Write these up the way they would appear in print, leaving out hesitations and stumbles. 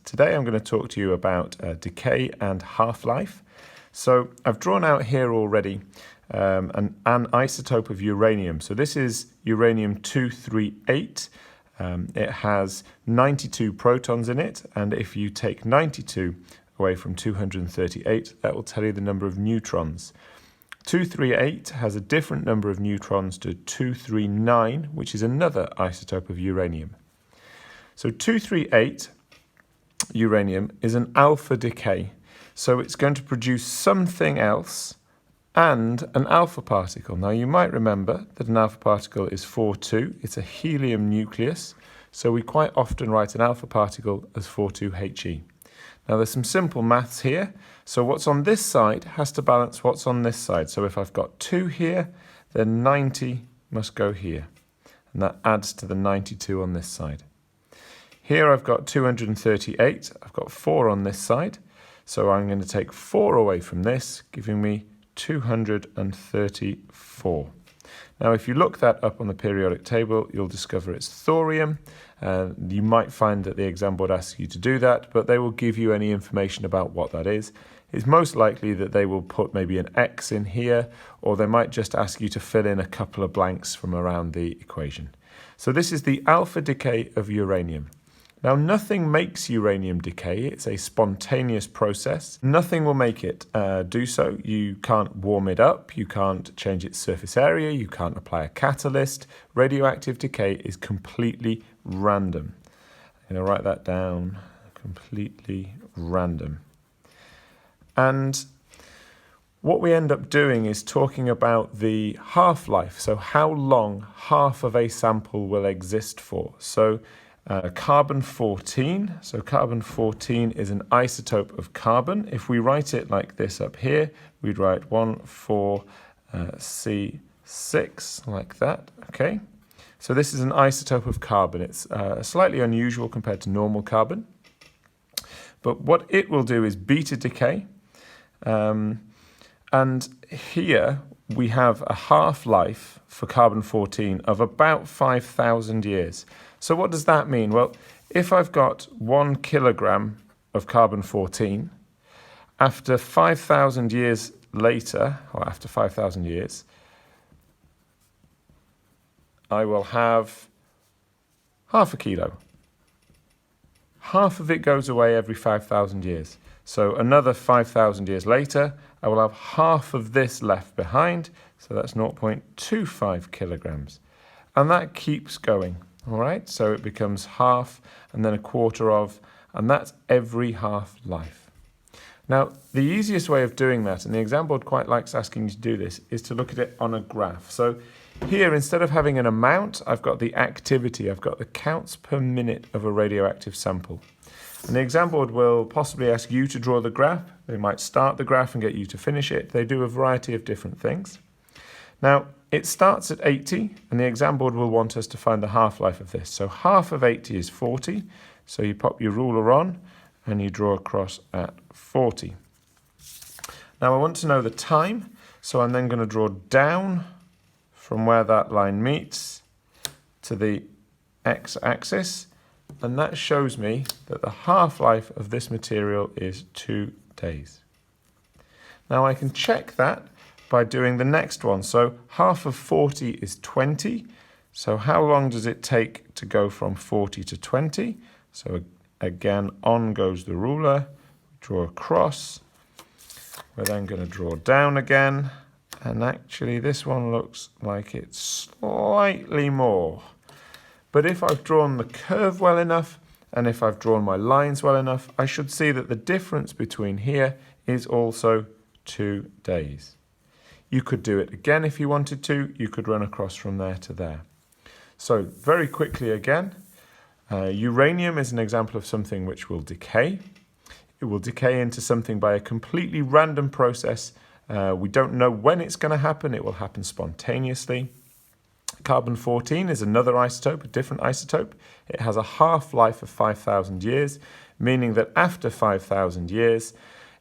Today I'm going to talk to you about decay and half-life. So I've drawn out here already an isotope of uranium. So this is uranium-238. It has 92 protons in it, and if you take 92 away from 238, that will tell you the number of neutrons. 238 has a different number of neutrons to 239, which is another isotope of uranium. So 238 uranium is an alpha decay, so it's going to produce something else and an alpha particle. Now you might remember that an alpha particle is 4,2. It's a helium nucleus, so we quite often write an alpha particle as 4,2He. Now there's some simple maths here, so what's on this side has to balance what's on this side. So if I've got 2 here, then 90 must go here, and that adds to the 92 on this side. Here I've got 238, I've got 4 on this side, so I'm going to take 4 away from this, giving me 234. Now if you look that up on the periodic table, you'll discover it's thorium. You might find that the exam board asks you to do that, but they will give you any information about what that is. It's most likely that they will put maybe an X in here, or they might just ask you to fill in a couple of blanks from around the equation. So this is the alpha decay of uranium. Now, nothing makes uranium decay. It's a spontaneous process. Nothing will make it do so. You can't warm it up. You can't change its surface area. You can't apply a catalyst. Radioactive decay is completely random. I'm going to write that down. Completely random. And what we end up doing is talking about the half-life. So how long half of a sample will exist for. So carbon-14, so carbon-14 is an isotope of carbon. If we write it like this up here, we'd write 1,4C6, like that, okay? So this is an isotope of carbon. It's slightly unusual compared to normal carbon. But what it will do is beta decay. And here we have a half-life for carbon-14 of about 5,000 years. So what does that mean? Well, if I've got 1 kilogram of carbon-14, after 5,000 years later, or after 5,000 years, I will have half a kilo. Half of it goes away every 5,000 years. So another 5,000 years later, I will have half of this left behind, so that's 0.25 kilograms. And that keeps going. All right, so it becomes half and then a quarter of, and that's every half-life. Now, the easiest way of doing that, and the exam board quite likes asking you to do this, is to look at it on a graph. So here, instead of having an amount, I've got the activity. I've got the counts per minute of a radioactive sample. And the exam board will possibly ask you to draw the graph. They might start the graph and get you to finish it. They do a variety of different things. Now, it starts at 80, and the exam board will want us to find the half-life of this. So half of 80 is 40, so you pop your ruler on, and you draw across at 40. Now I want to know the time, so I'm then going to draw down from where that line meets to the x-axis, and that shows me that the half-life of this material is 2 days. Now I can check that by doing the next one. So half of 40 is 20. So how long does it take to go from 40 to 20? So again, on goes the ruler, draw across. We're then going to draw down again. And actually this one looks like it's slightly more. But if I've drawn the curve well enough, and if I've drawn my lines well enough, I should see that the difference between here is also 2 days. You could do it again if you wanted to. You could run across from there to there. So very quickly again, uranium is an example of something which will decay. It will decay into something by a completely random process. We don't know when it's going to happen. It will happen spontaneously. Carbon-14 is another isotope, a different isotope. It has a half-life of 5,000 years, meaning that after 5,000 years,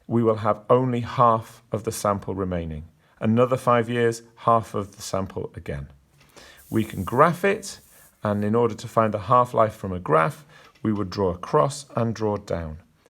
we will have only half of the sample remaining. Another 5 years, half of the sample again. We can graph it, and in order to find the half-life from a graph, we would draw across and draw down.